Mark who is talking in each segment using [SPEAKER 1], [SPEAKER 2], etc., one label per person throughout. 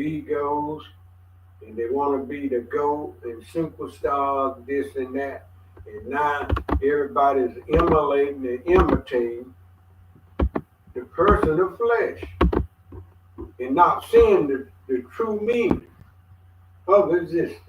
[SPEAKER 1] egos, and they want to be the GOAT and superstars, this and that. And now everybody's emulating and imitating the person of flesh and not seeing the true meaning of existence.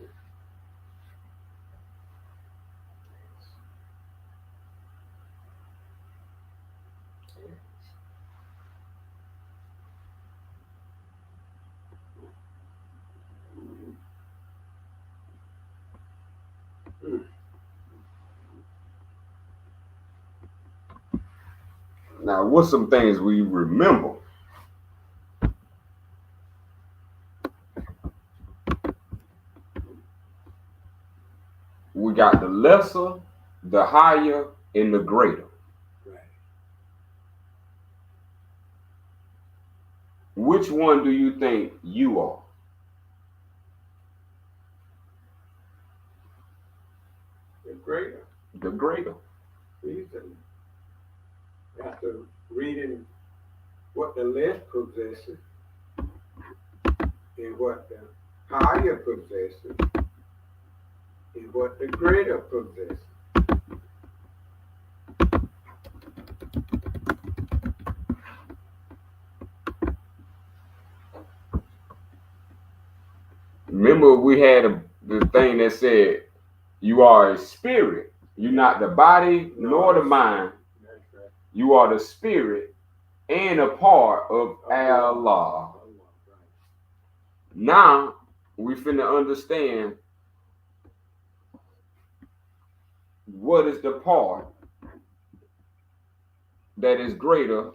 [SPEAKER 2] Now, what's some things we remember? We got the lesser, the higher, and the greater.
[SPEAKER 1] Right.
[SPEAKER 2] Which one do you think you are?
[SPEAKER 1] The greater.
[SPEAKER 2] The greater.
[SPEAKER 1] Reason. After reading what the less possesses and what the higher possesses and what the greater possesses.
[SPEAKER 2] Remember, we had the thing that said, you are a spirit. You're not the body nor the mind.
[SPEAKER 1] That's right.
[SPEAKER 2] You are the spirit and a part of Allah. Now, we finna understand what is the part that is greater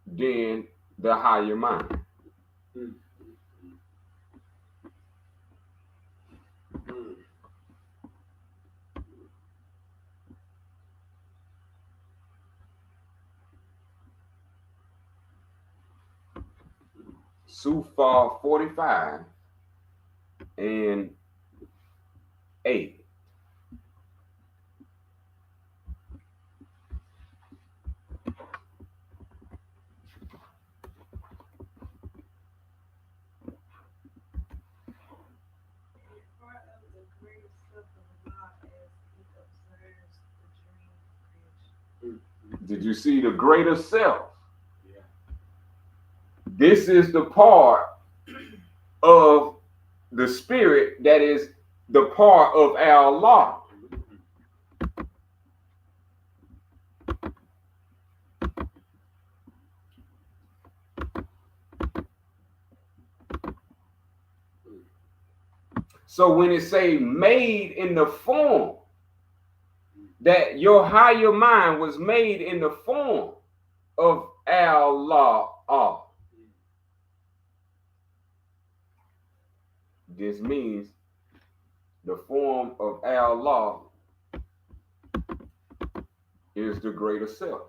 [SPEAKER 2] than the higher mind. Sufar 45 and 8. Did you see the greater self?
[SPEAKER 1] Yeah.
[SPEAKER 2] This is the part of the spirit that is the part of Allah. So when it say made in the form, that your higher mind was made in the form of Allah. This means the form of Allah is the greater self.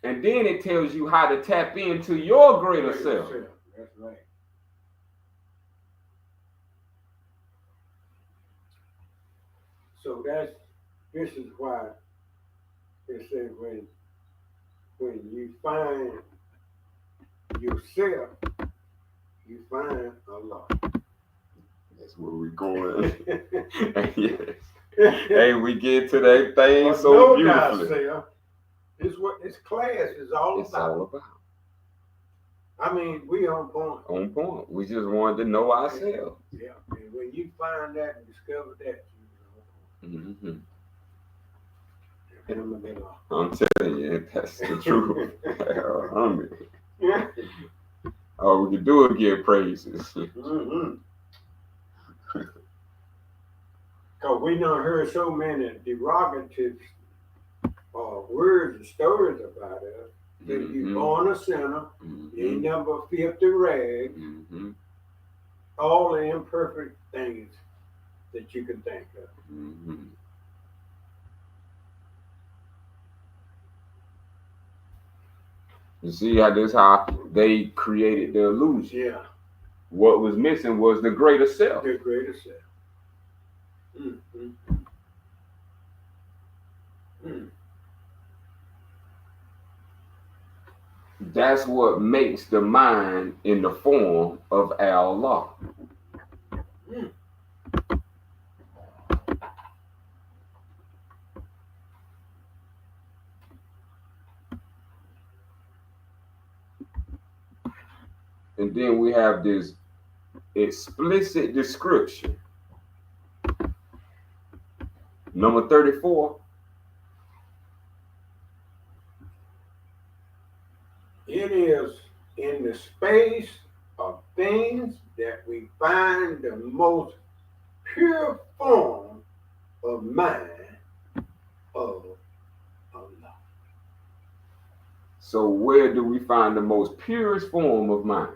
[SPEAKER 2] And then it tells you how to tap into your greater self.
[SPEAKER 1] That's right. So this is why they say when you find yourself, you find Allah.
[SPEAKER 2] That's where we're going. Yes. Hey, we get to that thing so
[SPEAKER 1] know
[SPEAKER 2] beautifully.
[SPEAKER 1] thyself is what this class is all
[SPEAKER 2] It's
[SPEAKER 1] about.
[SPEAKER 2] all about.
[SPEAKER 1] I mean, we on point.
[SPEAKER 2] On point. We just wanted to know ourselves.
[SPEAKER 1] Yeah. And when you find that and discover that,
[SPEAKER 2] Mm-hmm.
[SPEAKER 1] I'm
[SPEAKER 2] telling you, that's the truth.
[SPEAKER 1] Yeah.
[SPEAKER 2] All we can do is give praises.
[SPEAKER 1] Mm-hmm. Because we done heard so many derogative words and stories about us. That you born a sinner, you ain't never filthy rag, all the imperfect things that you can think of.
[SPEAKER 2] You see how they created the illusion.
[SPEAKER 1] Yeah.
[SPEAKER 2] What was missing was the greater self.
[SPEAKER 1] The greater self.
[SPEAKER 2] That's what makes the mind in the form of Allah. And then we have this explicit description. Number 34.
[SPEAKER 1] It is in the space of things that we find the most pure form of mind of Allah.
[SPEAKER 2] So where do we find the most purest form of mind?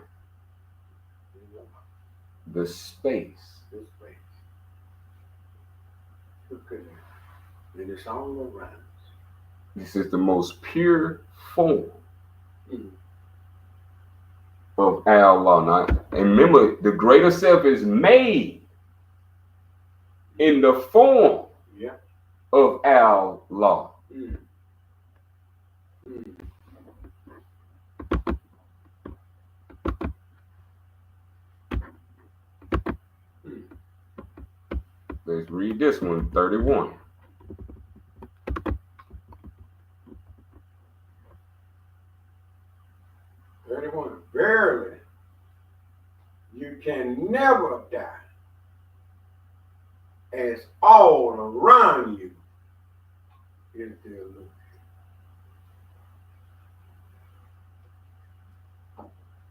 [SPEAKER 2] The space.
[SPEAKER 1] The space. Look at that. And it's all around us.
[SPEAKER 2] This is the most pure form of Allah. Now, and remember, the greater self is made in the form of Allah. Let's read this one, 31.
[SPEAKER 1] Verily, you can never die, as all around you is the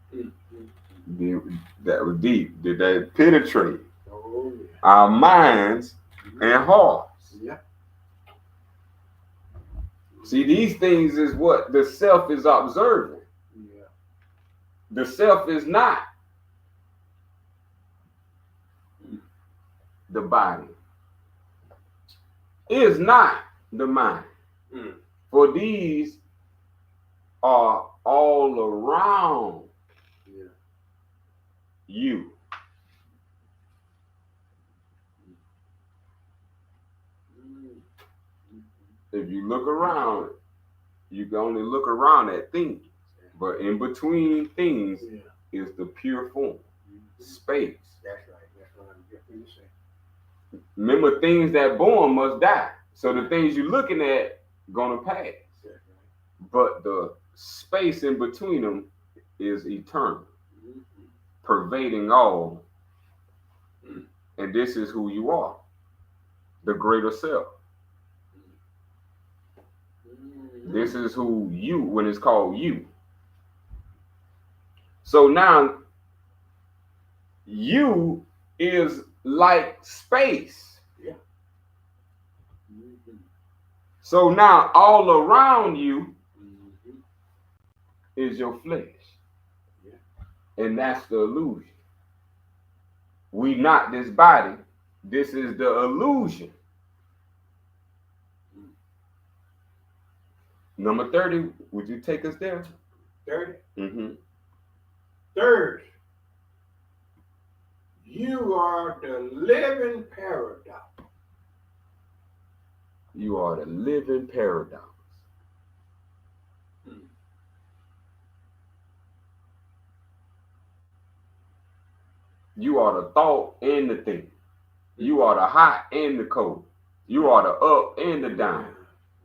[SPEAKER 1] illusion.
[SPEAKER 2] That was deep. Did that penetrate
[SPEAKER 1] Oh, yeah.
[SPEAKER 2] our minds and hearts?
[SPEAKER 1] Yeah.
[SPEAKER 2] See, these things is what the self is observing.
[SPEAKER 1] Yeah.
[SPEAKER 2] The self is not the body, is not the mind. For these are all around you. If you look around, you can only look around at things, but in between things is the pure form, space.
[SPEAKER 1] That's right. That's what I'm getting to say.
[SPEAKER 2] Remember, things that born must die. So the things you're looking at gonna pass. But the space in between them is eternal, pervading all. And this is who you are, the greater self. This is who you, when it's called you. So now, you is like space.
[SPEAKER 1] Yeah.
[SPEAKER 2] So now, all around you is your flesh. Yeah. And that's the illusion. We not this body. This is the illusion. Number 30, would you take us there?
[SPEAKER 1] 30?
[SPEAKER 2] Mm-hmm.
[SPEAKER 1] Third, you are the living paradox.
[SPEAKER 2] You are the living paradox. You are the thought and the thing. You are the hot and the cold. You are the up and the down.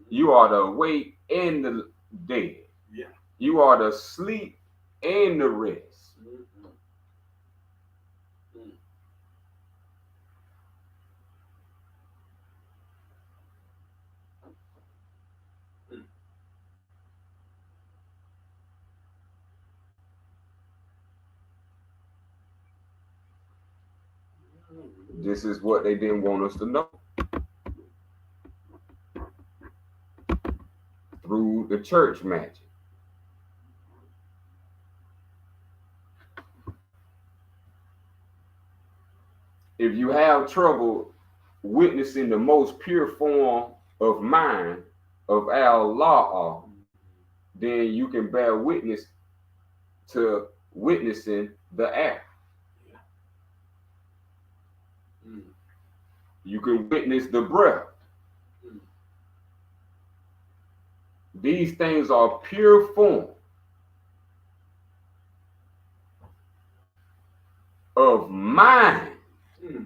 [SPEAKER 2] You are the awake and the dead.
[SPEAKER 1] Yeah.
[SPEAKER 2] You are the sleep and the rest. This is what they didn't want us to know. Through the church magic. If you have trouble witnessing the most pure form of mind of Allah, then you can bear witness to witnessing the act. You can witness the breath. These things are pure form of mind.
[SPEAKER 1] Mm.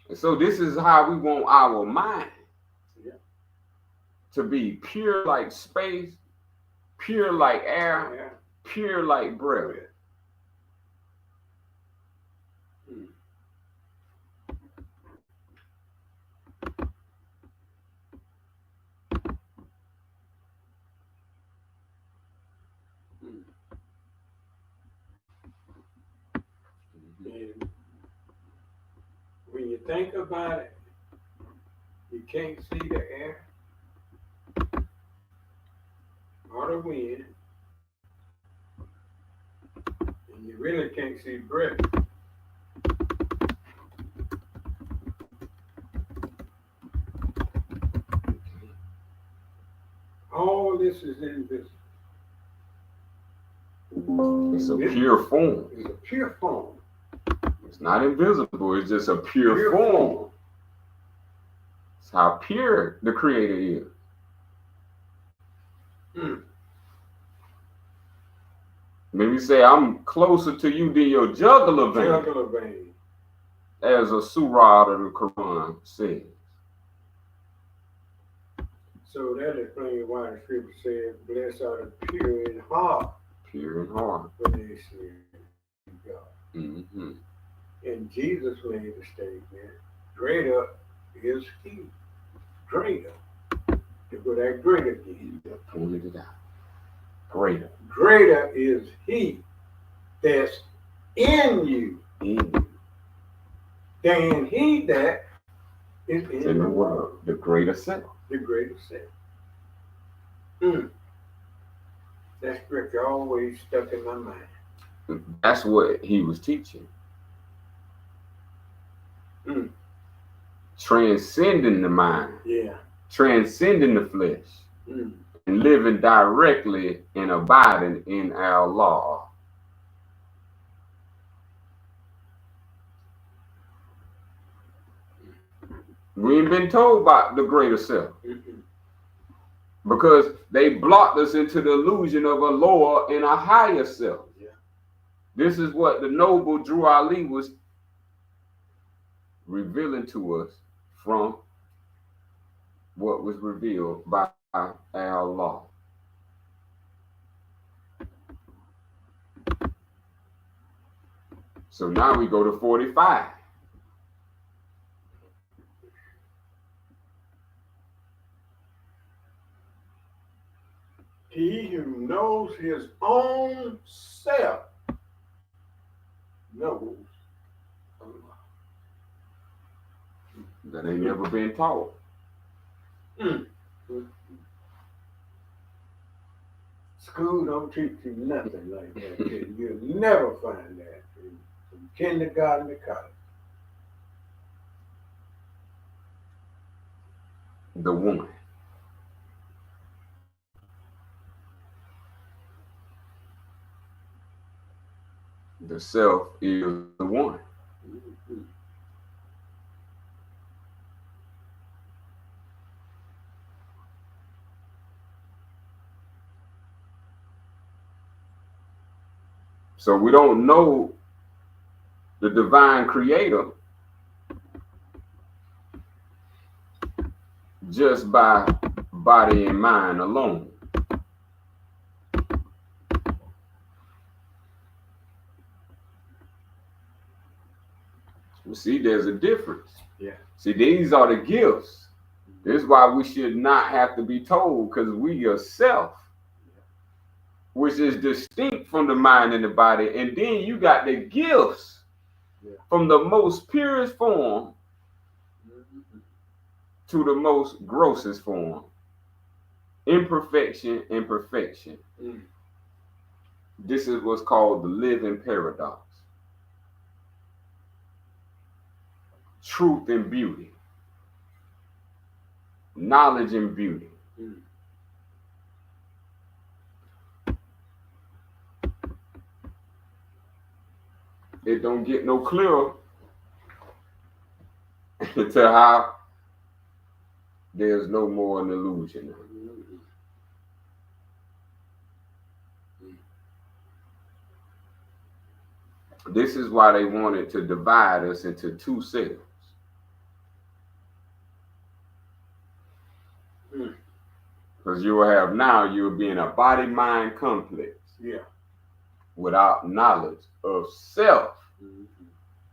[SPEAKER 2] And so this is how we want our mind
[SPEAKER 1] Yeah.
[SPEAKER 2] to be pure like space, pure like air,
[SPEAKER 1] Yeah.
[SPEAKER 2] pure like breath.
[SPEAKER 1] Mm. Mm. And when you think about it, you can't see the air or the wind, and you really can't see breath. All this is invisible.
[SPEAKER 2] It's a pure form.
[SPEAKER 1] It's a pure form.
[SPEAKER 2] It's not invisible. It's just a pure form. It's how pure the Creator is.
[SPEAKER 1] Mm.
[SPEAKER 2] Maybe say, I'm closer to you than your jugular vein,
[SPEAKER 1] Jugular vein.
[SPEAKER 2] as a surah of the Quran says.
[SPEAKER 1] So that explains why the scripture says, blessed are the pure in heart,
[SPEAKER 2] Pure in heart.
[SPEAKER 1] when they see God.
[SPEAKER 2] Mm-hmm.
[SPEAKER 1] And Jesus made the statement, greater is he. Greater. To go that greater again.
[SPEAKER 2] You pointed it out. Greater.
[SPEAKER 1] Greater is he that's in you than he that is in the world.
[SPEAKER 2] The greater self.
[SPEAKER 1] The greater self. Mm. That scripture always stuck in my mind.
[SPEAKER 2] That's what he was teaching.
[SPEAKER 1] Mm.
[SPEAKER 2] Transcending the mind.
[SPEAKER 1] Yeah.
[SPEAKER 2] Transcending the flesh.
[SPEAKER 1] Mm.
[SPEAKER 2] And living directly and abiding in our law. We ain't been told about the greater self.
[SPEAKER 1] Mm-hmm.
[SPEAKER 2] Because they blocked us into the illusion of a lower and a higher self.
[SPEAKER 1] Yeah.
[SPEAKER 2] This is what the noble Drew Ali was revealing to us from what was revealed by our law. So now we go to 45.
[SPEAKER 1] He who knows his own self knows Allah.
[SPEAKER 2] That ain't never been taught.
[SPEAKER 1] Mm. School don't teach you nothing like that. You'll never find that from kindergarten to college.
[SPEAKER 2] The one. The self is the one.
[SPEAKER 1] Mm-hmm.
[SPEAKER 2] So we don't know the divine creator just by body and mind alone. See, there's a difference.
[SPEAKER 1] Yeah.
[SPEAKER 2] See, these are the gifts. This is why we should not have to be told, because we are self, which is distinct from the mind and the body. And then you got the gifts from the most purest form to the most grossest form. Imperfection and perfection.
[SPEAKER 1] Mm.
[SPEAKER 2] This is what's called the living paradox. Truth and beauty. Knowledge and beauty.
[SPEAKER 1] Mm.
[SPEAKER 2] It don't get no clearer to how there's no more an illusion. This is why they wanted to divide us into two selves. Because you will have now, you'll be in a body-mind complex.
[SPEAKER 1] Yeah.
[SPEAKER 2] Without knowledge of self.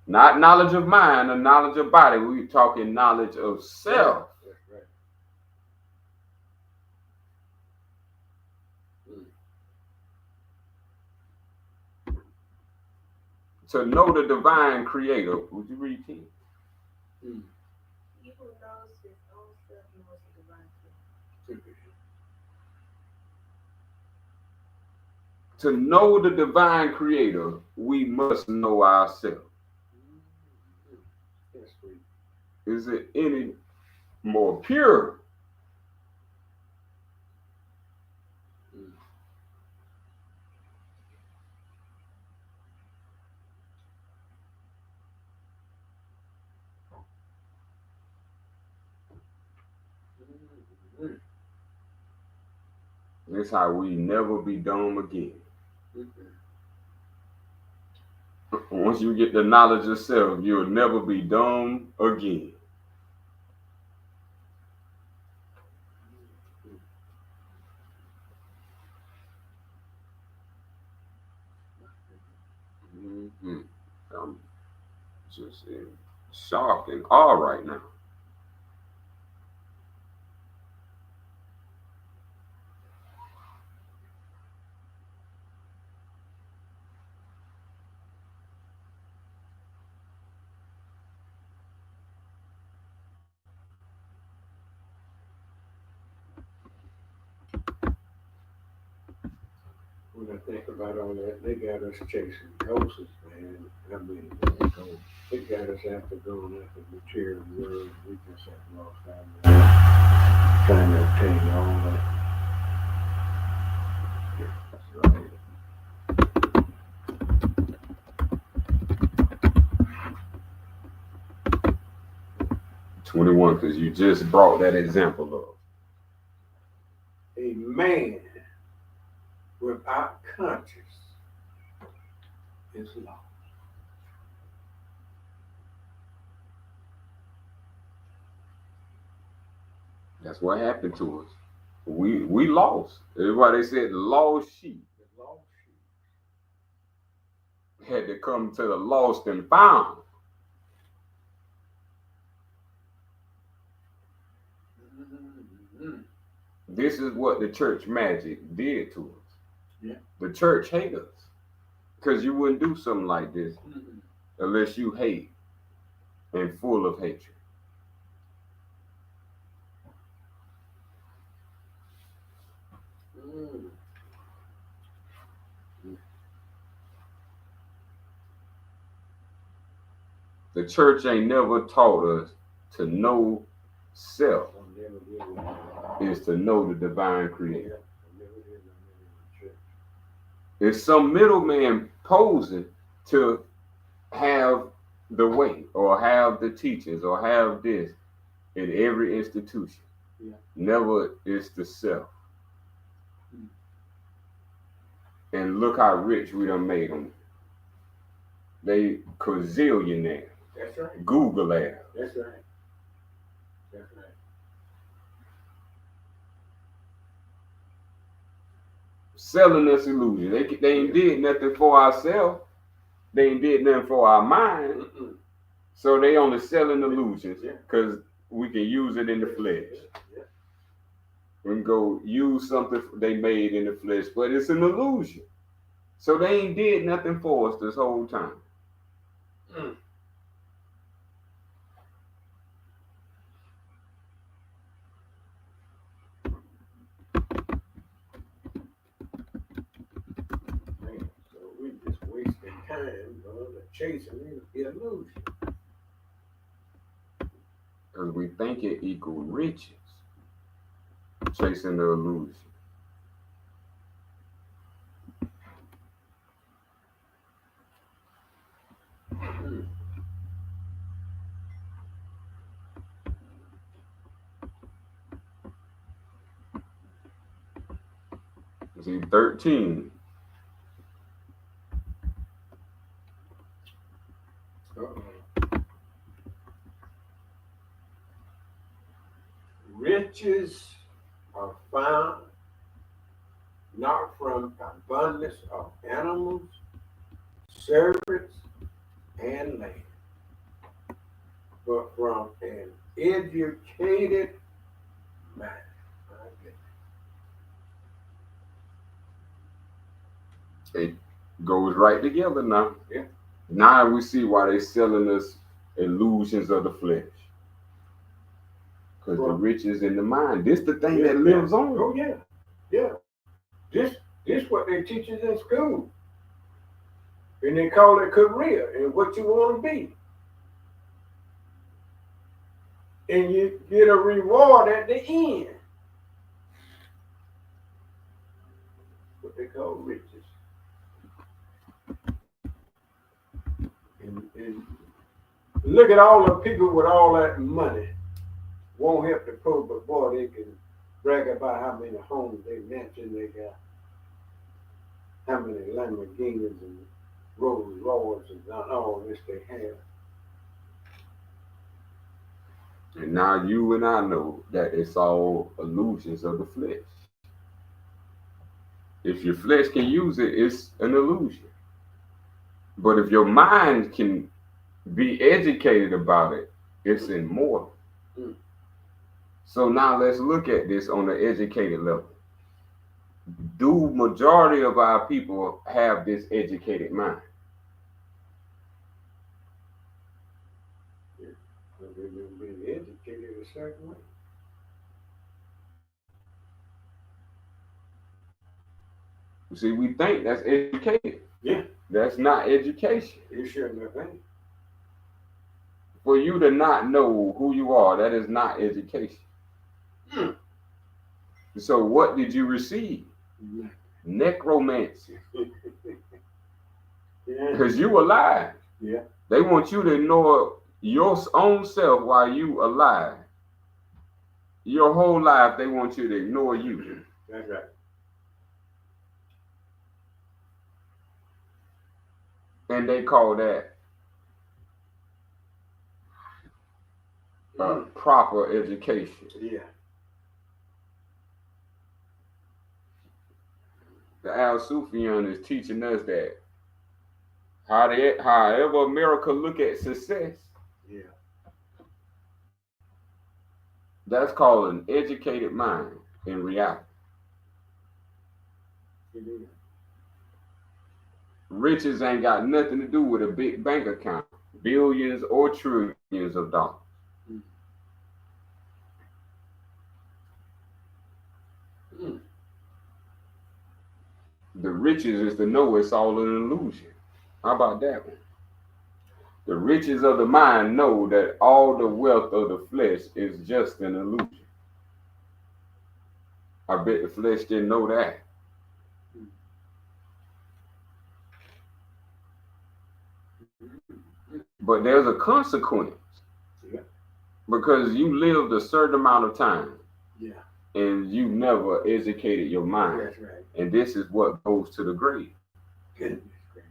[SPEAKER 2] Not knowledge of mind or knowledge of body. We're talking knowledge of self.
[SPEAKER 1] That's right.
[SPEAKER 2] To know the divine creator. Would you read 10?
[SPEAKER 3] He who knows his own self knows the divine creator.
[SPEAKER 2] To know the divine creator, we must know ourselves.
[SPEAKER 1] That's sweet.
[SPEAKER 2] Is it any more pure? That's how we never be dumb again. Once you get the knowledge of self, you'll never be dumb again. I'm just in shock and awe right now.
[SPEAKER 1] When I think about all that, they got us chasing ghosts, man. I mean, they got us after going after the material world. We just have lost our mind trying to obtain all that. That's right.
[SPEAKER 2] 21, because you just brought that example up.
[SPEAKER 1] A man without conscience is lost.
[SPEAKER 2] That's what happened to us. We lost. Everybody said lost sheep.
[SPEAKER 1] The lost sheep.
[SPEAKER 2] Had to come to the lost and found. This is what the church magic did to us.
[SPEAKER 1] Yeah.
[SPEAKER 2] The church hates us. Because you wouldn't do something like this unless you hate and full of hatred. The church ain't never taught us to know self is to know the divine creator. There's some middleman posing to have the way or have the teachers or have this in every institution.
[SPEAKER 1] Yeah.
[SPEAKER 2] Never is the self. And look how rich we done made them. They gazillionaire.
[SPEAKER 1] That's right.
[SPEAKER 2] Google air.
[SPEAKER 1] That's right. That's right.
[SPEAKER 2] Selling us illusion. They ain't did nothing for ourselves. They ain't did nothing for our mind. So they only selling illusions because we can use it in the flesh. We can go use something they made in the flesh, but it's an illusion. So they ain't did nothing for us this whole time.
[SPEAKER 1] So we just wasting time, chasing the illusion.
[SPEAKER 2] Because we think it equals riches. Chasing the illusion. See, 13.
[SPEAKER 1] Riches are found not from abundance of animals, servants, and land, but from an educated mind.
[SPEAKER 2] It goes right together now.
[SPEAKER 1] Yeah.
[SPEAKER 2] Now we see why they're selling us illusions of the flesh. Because the riches in the mind. This the thing that lives on.
[SPEAKER 1] Oh yeah. Yeah. This what they teach us in school. And they call it career and what you want to be. And you get a reward at the end. What they call riches. And look at all the people with all that money. Won't help the poor, but boy, they can brag about how many homes they mansion they got. How many Lamborghinis and Rolls Royces and all this they have.
[SPEAKER 2] And now you and I know that it's all illusions of the flesh. If your flesh can use it, it's an illusion. But if your mind can be educated about it, it's immortal.
[SPEAKER 1] Mm.
[SPEAKER 2] So now let's look at this on the educated level. Do majority of our people have this educated mind?
[SPEAKER 1] Yeah. They've been educated a certain way.
[SPEAKER 2] See, we think that's educated.
[SPEAKER 1] Yeah.
[SPEAKER 2] That's not education.
[SPEAKER 1] You shouldn't have been.
[SPEAKER 2] For you to not know who you are, that is not education.
[SPEAKER 1] Mm.
[SPEAKER 2] So what did you receive?
[SPEAKER 1] Yeah.
[SPEAKER 2] Necromancy.
[SPEAKER 1] Yeah.
[SPEAKER 2] Because you alive.
[SPEAKER 1] Yeah.
[SPEAKER 2] They want you to ignore your own self while you alive. Your whole life, they want you to ignore you.
[SPEAKER 1] That's right.
[SPEAKER 2] And they call that proper education.
[SPEAKER 1] Yeah.
[SPEAKER 2] The Al Sufyan is teaching us that however America look at success,
[SPEAKER 1] Yeah.
[SPEAKER 2] that's called an educated mind in reality.
[SPEAKER 1] Mm-hmm.
[SPEAKER 2] Riches ain't got nothing to do with a big bank account, billions or trillions of dollars.
[SPEAKER 1] Mm.
[SPEAKER 2] The riches is to know it's all an illusion. How about that one? The riches of the mind know that all the wealth of the flesh is just an illusion. I bet the flesh didn't know that. But there's a consequence.
[SPEAKER 1] Yeah.
[SPEAKER 2] Because you lived a certain amount of time.
[SPEAKER 1] Yeah.
[SPEAKER 2] And you never educated your mind.
[SPEAKER 1] That's right.
[SPEAKER 2] And this is what goes to the grave.
[SPEAKER 1] Goodness gracious.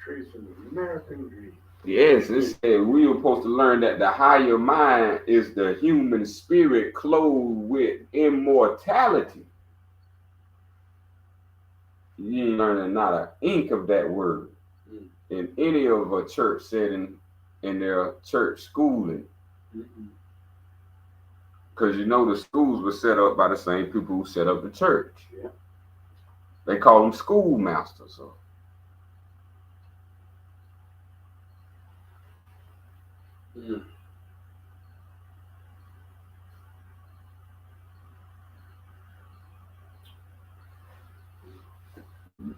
[SPEAKER 1] Trace of American dream.
[SPEAKER 2] Yes, it said we were supposed to learn that the higher mind is the human spirit clothed with immortality. You ain't learning not an ink of that word in any of a church setting in their church schooling. Because you know the schools were set up by the same people who set up the church.
[SPEAKER 1] Yeah.
[SPEAKER 2] They call them schoolmasters. So.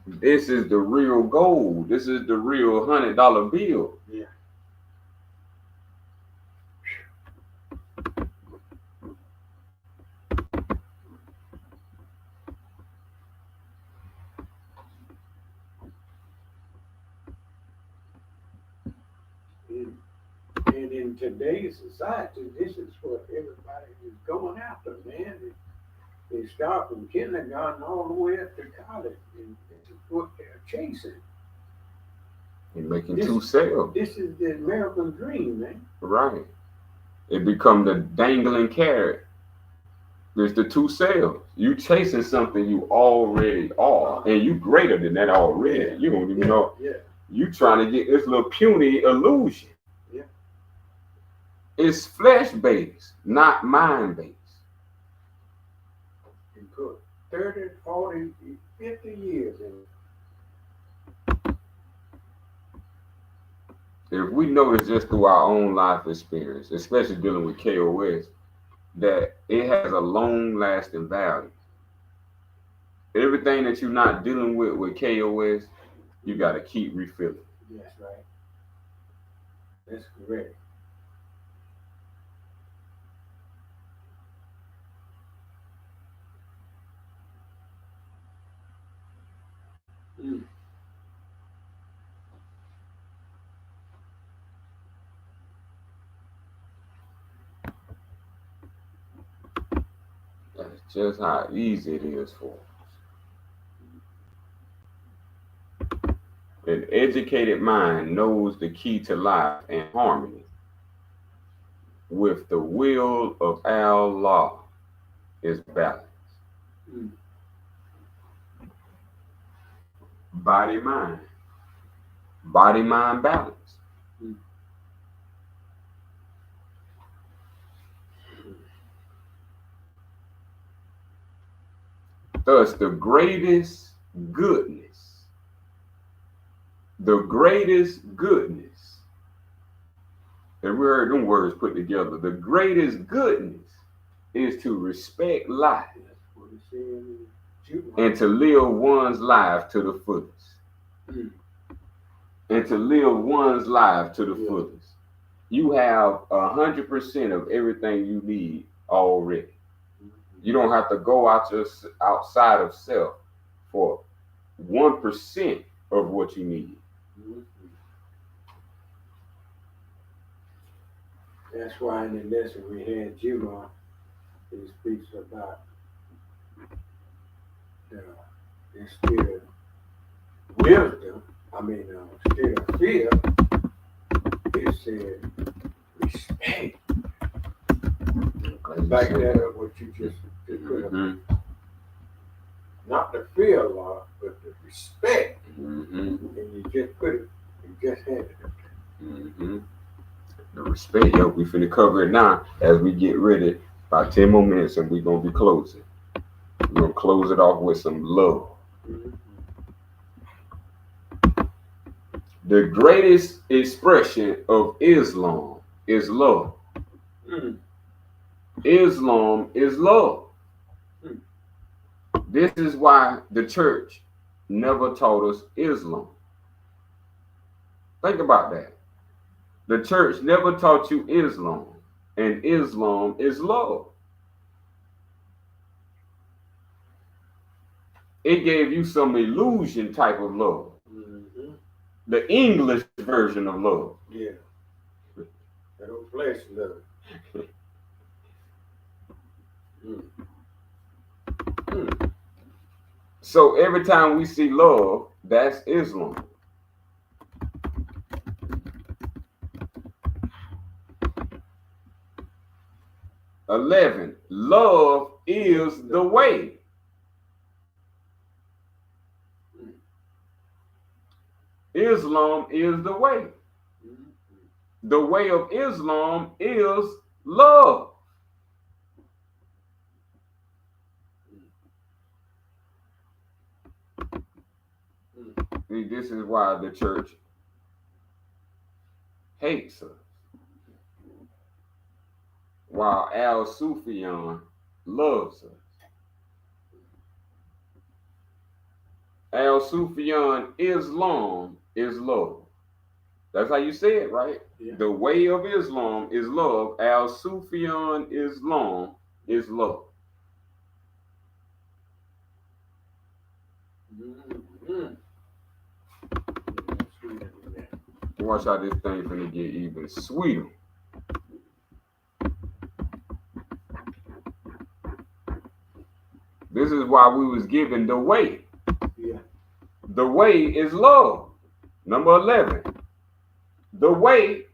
[SPEAKER 2] This is the real gold. This is the real $100 bill.
[SPEAKER 1] Yeah. And in today's society, this is what everybody is going after, man. They start from kindergarten all the way up to college, and this is what they're chasing.
[SPEAKER 2] You're making two selves.
[SPEAKER 1] This is the American dream, man.
[SPEAKER 2] Right. It become the dangling carrot. There's the two selves. You chasing something you already are, and you greater than that already.
[SPEAKER 1] Yeah.
[SPEAKER 2] You don't even know.
[SPEAKER 1] Yeah.
[SPEAKER 2] You trying to get this little puny illusion.
[SPEAKER 1] Yeah.
[SPEAKER 2] It's flesh based, not mind based.
[SPEAKER 1] You put 30, 40, 50 years in it.
[SPEAKER 2] If we know it's just through our own life experience, especially dealing with KOS, that it has a long lasting value. Everything that you're not dealing with KOS, you got to keep refilling.
[SPEAKER 1] That's right. That's correct. Mm.
[SPEAKER 2] That's just how easy it is for us. An educated mind knows the key to life and harmony with the will of Allah is balance.
[SPEAKER 1] Mm.
[SPEAKER 2] Body, mind. Body, mind, balance.
[SPEAKER 1] Mm.
[SPEAKER 2] Thus, the greatest goodness, and we heard them words put together, the greatest goodness is to respect life and to live one's life to the fullest.
[SPEAKER 1] Mm.
[SPEAKER 2] And to live one's life to the fullest. You have 100% of everything you need already. You don't have to go outside of self for 1% of what you need.
[SPEAKER 1] That's why in the lesson we had Jim on, he speaks about the spirit of wisdom. Instead of fear, it said respect. Back that up what you just put up.
[SPEAKER 2] Mm-hmm.
[SPEAKER 1] Not the fear law, but the respect.
[SPEAKER 2] Mm-hmm.
[SPEAKER 1] And you just put it, you just had it up there.
[SPEAKER 2] Mm-hmm. The respect, yo, we finna cover it now as we get ready. About 10 more minutes and we're gonna be closing. We're gonna close it off with some love.
[SPEAKER 1] Mm-hmm.
[SPEAKER 2] The greatest expression of Islam is love.
[SPEAKER 1] Mm.
[SPEAKER 2] Islam is love.
[SPEAKER 1] Mm.
[SPEAKER 2] This is why the church never taught us Islam. Think about that. The church never taught you Islam, and Islam is love. It gave you some illusion type of love.
[SPEAKER 1] Mm-hmm.
[SPEAKER 2] The English version of love.
[SPEAKER 1] Yeah. That old flesh love. Mm. Mm.
[SPEAKER 2] So every time we see love, that's Islam. (11) Love is the way. Islam is the way. The way of Islam is love. See, this is why the church hates us, while Al Sufyan loves us. Al Sufyan, Islam is love. That's how you say it, right?
[SPEAKER 1] Yeah.
[SPEAKER 2] The way of Islam is love. Al Sufyan, Islam is love.
[SPEAKER 1] Mm-hmm.
[SPEAKER 2] Watch how this thing finna get even sweeter. This is why we was given the way.
[SPEAKER 1] Yeah.
[SPEAKER 2] The way is love. Number 11. The way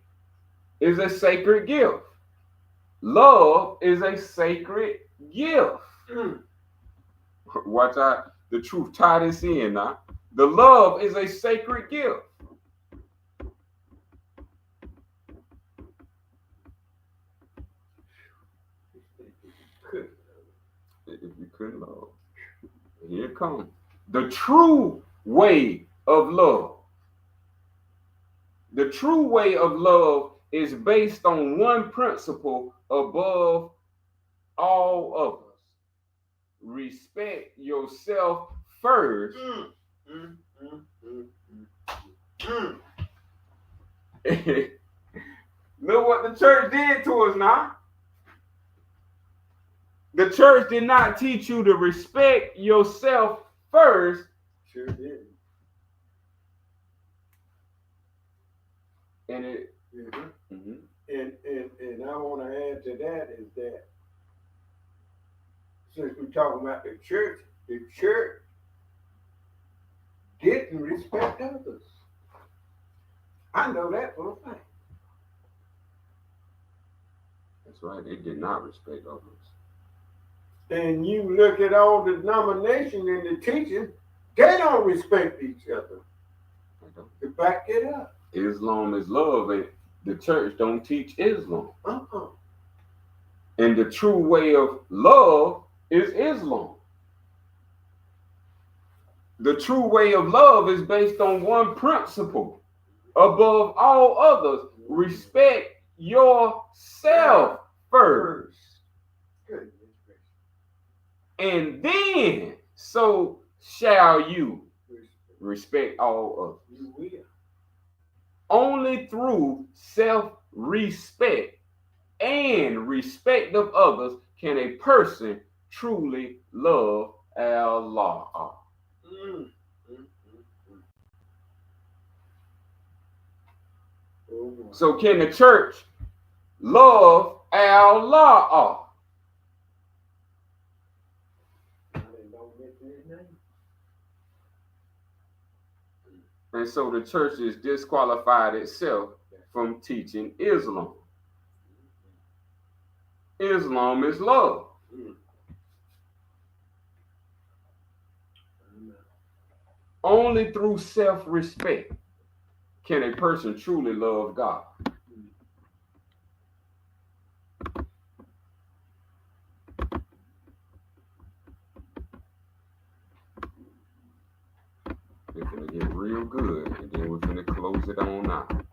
[SPEAKER 2] is a sacred gift. Love is a sacred gift. Watch out. The truth tie this in now. The love is a sacred gift. If you couldn't love, here it comes. The true way of love. The true way of love is based on one principle above all others. Respect yourself first. Look what the church did to us now. The church did not teach you to respect yourself first.
[SPEAKER 1] Sure did.
[SPEAKER 2] And it.
[SPEAKER 1] And I want to add to that is that since we're talking about the church didn't respect others. I know that for a fact.
[SPEAKER 2] That's right. They did not respect others.
[SPEAKER 1] And you look at all the denomination and the teaching, they don't respect each other. To back it up.
[SPEAKER 2] Islam is love, and the church don't teach Islam.
[SPEAKER 1] Uh-uh.
[SPEAKER 2] And the true way of love is Islam. The true way of love is based on one principle above all others. Respect yourself first.
[SPEAKER 1] Good.
[SPEAKER 2] And then so shall you respect all others.
[SPEAKER 1] You will.
[SPEAKER 2] Only through self-respect and respect of others can a person truly love Allah. So can the church love Allah? And so the church is disqualified itself from teaching Islam. Islam is love. Only through self-respect can a person truly love God. We're going to get real good, and then we're going to close it on out.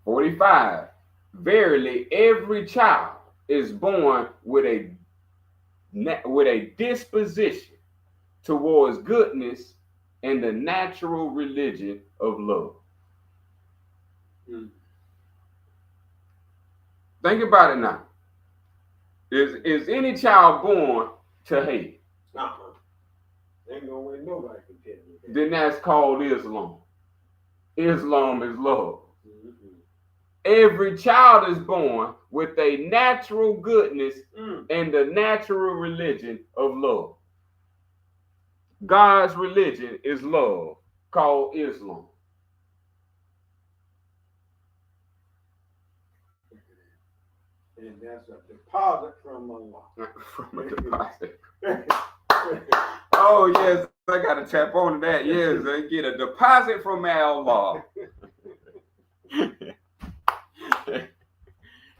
[SPEAKER 2] "45. Verily, every child is born with a disposition towards goodness and the natural religion of love." Think about it now. Is any child born to hate?
[SPEAKER 1] Ain't no way nobody can tell me that.
[SPEAKER 2] Then that's called Islam. Islam is love. Every child is born with a natural goodness and the natural religion of love. God's religion is love, called Islam.
[SPEAKER 1] And that's a deposit from Allah.
[SPEAKER 2] From a deposit. Oh, yes, I got to tap on that. Yes, I get a deposit from Allah.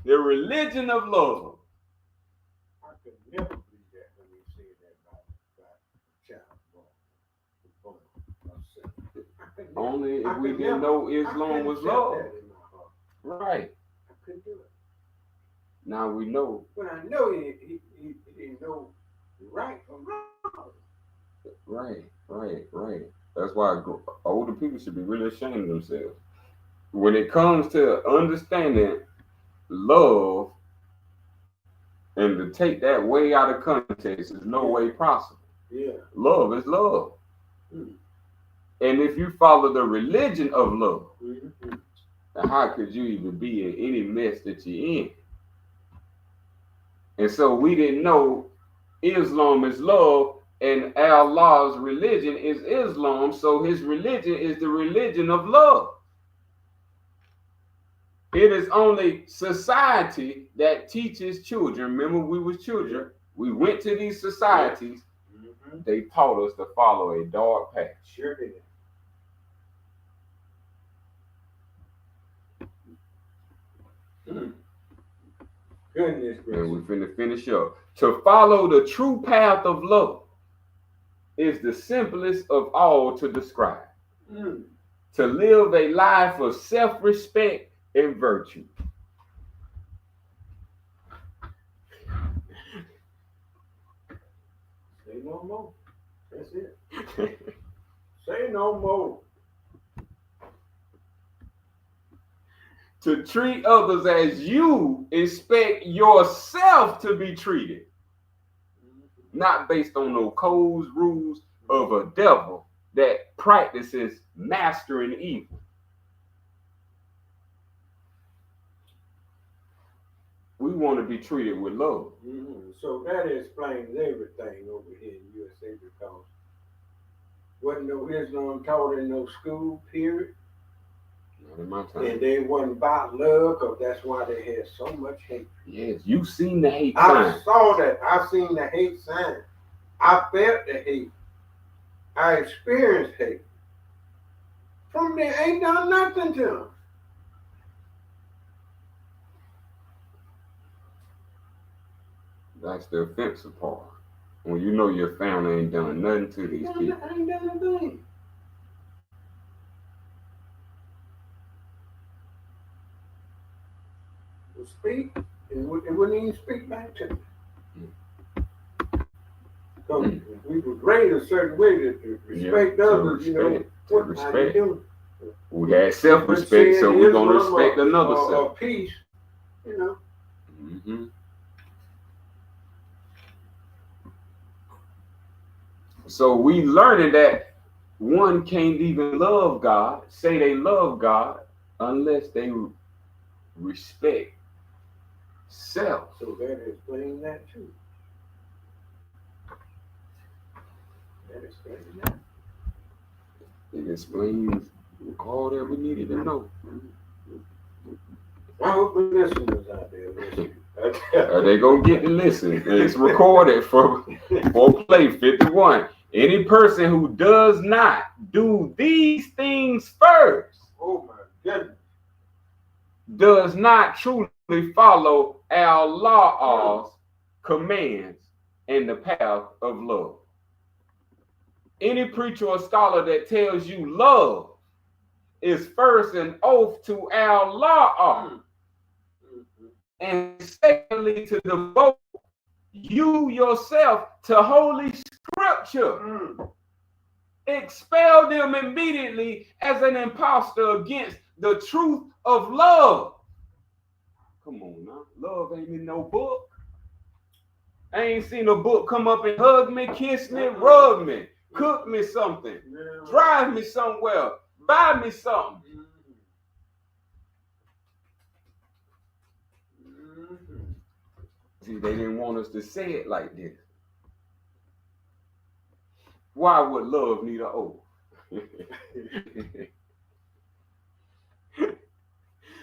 [SPEAKER 2] The religion of love.
[SPEAKER 1] I could never believe that when you say that about a child born.
[SPEAKER 2] Only if we didn't know Islam was love. Right.
[SPEAKER 1] I couldn't do it.
[SPEAKER 2] Now we know.
[SPEAKER 1] But I know he didn't know right from wrong.
[SPEAKER 2] Right. That's why older people should be really ashamed of themselves. When it comes to understanding love and to take that way out of context is no way possible.
[SPEAKER 1] Yeah.
[SPEAKER 2] Love is love. And if you follow the religion of love, how could you even be in any mess that you're in? And so we didn't know Islam is love, and Allah's religion is Islam. So his religion is the religion of love. It is only society that teaches children. Remember, we was children. We went to these societies.
[SPEAKER 1] Mm-hmm.
[SPEAKER 2] They taught us to follow a dark path.
[SPEAKER 1] Sure did. Goodness
[SPEAKER 2] And
[SPEAKER 1] gracious.
[SPEAKER 2] we're finna finish up. To follow the true path of love is the simplest of all to describe.
[SPEAKER 1] Mm.
[SPEAKER 2] To live a life of self-respect and virtue.
[SPEAKER 1] Say no more. That's it. Say no more.
[SPEAKER 2] To treat others as you expect yourself to be treated. Not based on no codes, rules of a devil that practices mastering evil. We want to be treated with love.
[SPEAKER 1] Mm-hmm. So that explains everything over here in USA, because wasn't no Islam taught in no school, period.
[SPEAKER 2] Not in my time.
[SPEAKER 1] And they wasn't about love, because that's why they had so much hate.
[SPEAKER 2] Yes, you've seen the hate
[SPEAKER 1] I
[SPEAKER 2] sign.
[SPEAKER 1] saw that. I seen the hate sign. I felt the hate. I experienced hate. From there, ain't done nothing to them.
[SPEAKER 2] That's the offensive part. When you know your family ain't done nothing to these people.
[SPEAKER 1] Ain't done a thing. Would speak, it wouldn't even speak back to me. Because we was raised a certain way to respect others, you know.
[SPEAKER 2] To
[SPEAKER 1] How you
[SPEAKER 2] respect.
[SPEAKER 1] doing?
[SPEAKER 2] We had self-respect, so we're going to respect another self.
[SPEAKER 1] Or peace, you know.
[SPEAKER 2] Mm-hmm. So we learning that one can't even love God, say they love God, unless they respect self.
[SPEAKER 1] So that explains that too. That explains that.
[SPEAKER 2] It explains all that we needed to know.
[SPEAKER 1] I hope the listeners out there listen.
[SPEAKER 2] They gonna get to listen. It's recorded for play 51. Any person who does not do these things first
[SPEAKER 1] Oh my goodness.
[SPEAKER 2] does not truly follow Allah's commands and the path of love. Any preacher or scholar that tells you love is first an oath to Allah, and secondly to devote you yourself to holy scripture. Expel them immediately as an impostor against the truth of love. Come on now, love ain't in no book. I ain't seen a book come up and hug me, kiss me, rub me, cook me something, drive me somewhere, buy me something. See, they didn't want us to say it like this. Why would love need an oath?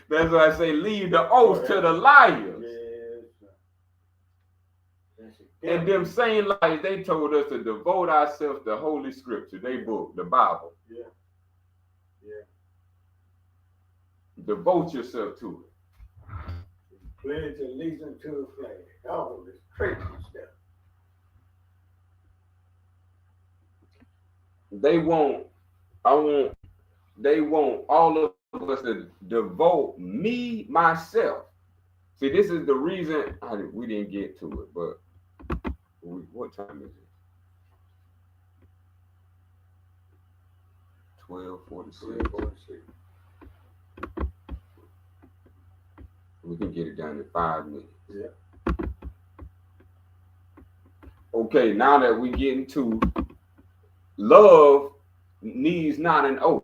[SPEAKER 2] That's why I say leave the oath to the liars. And them same liars, they told us to devote ourselves to Holy Scripture, they book, the Bible.
[SPEAKER 1] Yeah.
[SPEAKER 2] Devote yourself to it.
[SPEAKER 1] Pledge allegiance to the flag. All this crazy stuff.
[SPEAKER 2] They want all of us to devote me, myself. See, this is the reason we didn't get to it, but what time is it? 12:46. We can get it done in 5 minutes.
[SPEAKER 1] Yeah.
[SPEAKER 2] Okay, now that we get into love needs not an oath.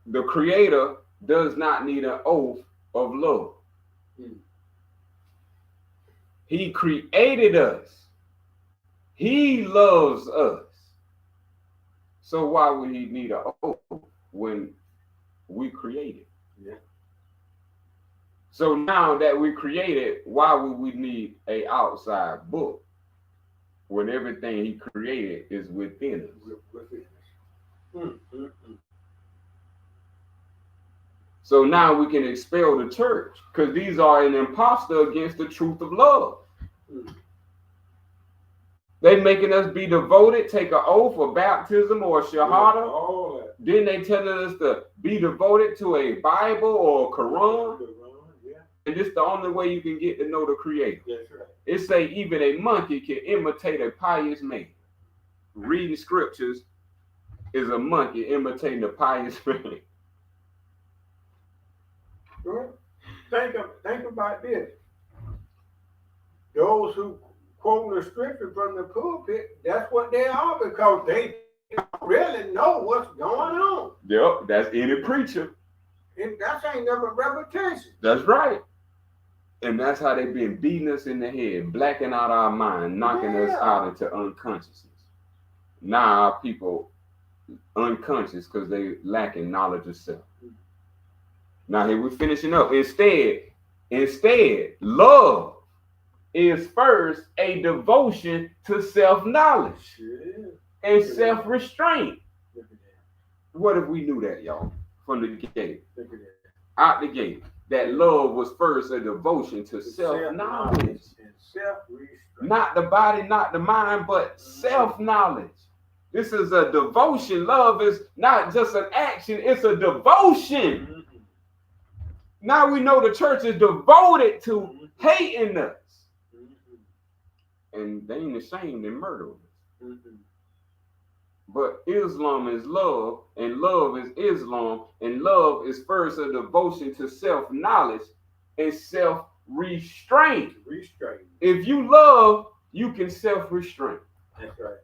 [SPEAKER 2] The Creator does not need an oath of love. He created us. He loves us. So why would he need an oath when we created?
[SPEAKER 1] Yeah.
[SPEAKER 2] So now that we created, why would we need an outside book when everything he created is within us? So now we can expel the church because these are an impostor against the truth of love. They making us be devoted, take an oath or baptism or a shahada. Then they telling us to be devoted to a Bible or a Quran. And this is the only way you can get to know the Creator.
[SPEAKER 1] That's right.
[SPEAKER 2] It say even a monkey can imitate a pious man. Reading scriptures is a monkey imitating a pious man.
[SPEAKER 1] Think about this. Those who quote the scripture from the pulpit, that's what they are because they don't really know what's going on.
[SPEAKER 2] Yep, that's any preacher.
[SPEAKER 1] And that ain't never repetition.
[SPEAKER 2] That's right. And that's how they've been beating us in the head, blacking out our mind, knocking us out into unconsciousness. Now our people unconscious because they lacking knowledge of self. Now here we're finishing up. Instead, love is first a devotion to self-knowledge and self-restraint. What if we knew that, y'all, from the gate? Out the gate. That love was first a devotion to self-knowledge.
[SPEAKER 1] And self-restraint.
[SPEAKER 2] Not the body, not the mind, but self-knowledge. This is a devotion. Love is not just an action, it's a devotion. Now we know the church is devoted to hating us. And they ain't ashamed in murder us. But Islam is love, and love is Islam, and love is first a devotion to self-knowledge and self-restraint. If you love, you can self-restrain.
[SPEAKER 1] That's right.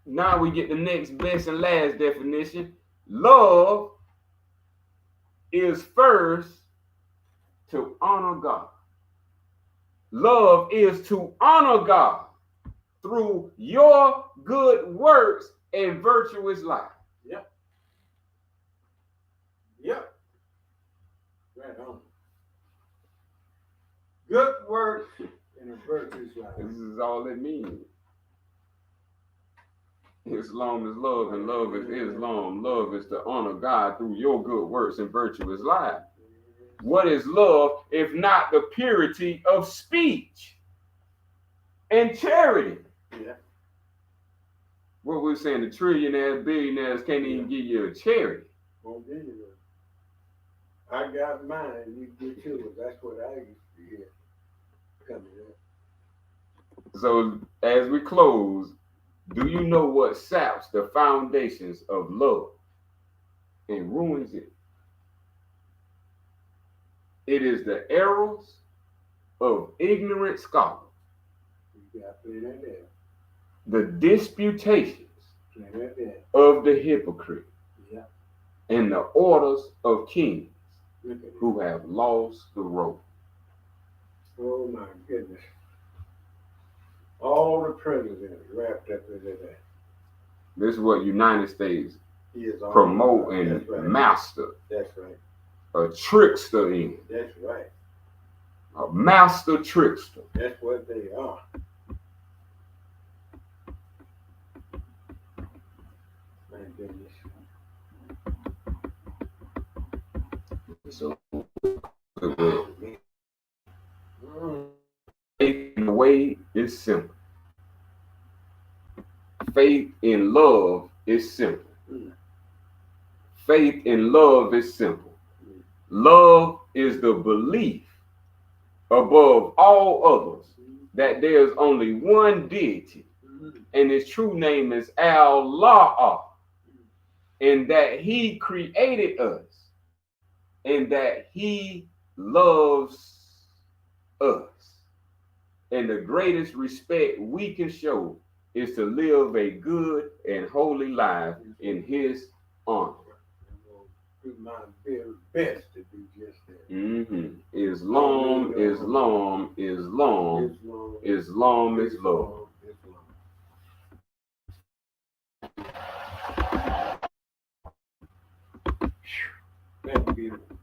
[SPEAKER 2] Now we get the next best and last definition. Love is first to honor God. Love is to honor God through your good works and virtuous life.
[SPEAKER 1] Yep. Right on. Good works and a virtuous life.
[SPEAKER 2] This is all it means. Islam is love and love is Islam. Love is to honor God through your good works and virtuous life. What is love if not the purity of speech and charity?
[SPEAKER 1] Yeah.
[SPEAKER 2] What we're saying, the trillionaires, billionaires can't even give you a charity.
[SPEAKER 1] Won't give you that. I got mine, you get yours. That's what I used to hear coming up.
[SPEAKER 2] So as we close, do you know what saps the foundations of love and ruins it? It is the errors of ignorant scholars,
[SPEAKER 1] You got to play that there.
[SPEAKER 2] the disputations
[SPEAKER 1] Play that there.
[SPEAKER 2] of the hypocrite,
[SPEAKER 1] Yeah.
[SPEAKER 2] and the orders of kings
[SPEAKER 1] Look at it.
[SPEAKER 2] who have lost the road.
[SPEAKER 1] Oh my goodness. All the presidents wrapped up into that.
[SPEAKER 2] This is what United States
[SPEAKER 1] He is all
[SPEAKER 2] promote
[SPEAKER 1] right.
[SPEAKER 2] and
[SPEAKER 1] That's right.
[SPEAKER 2] master,
[SPEAKER 1] That's right.
[SPEAKER 2] a trickster in,
[SPEAKER 1] That's right.
[SPEAKER 2] a master trickster.
[SPEAKER 1] That's what they are. My goodness.
[SPEAKER 2] So faith in a way is simple. Faith in love is simple. Faith in love is simple. Love is the belief above all others that there's only one deity, and his true name is Allah, and that he created us, and that he loves us. And the greatest respect we can show is to live a good and holy life in his honor.
[SPEAKER 1] my very best to do just that.
[SPEAKER 2] Mm-hmm.
[SPEAKER 1] Islam,
[SPEAKER 2] Islam, is love.
[SPEAKER 1] That's beautiful.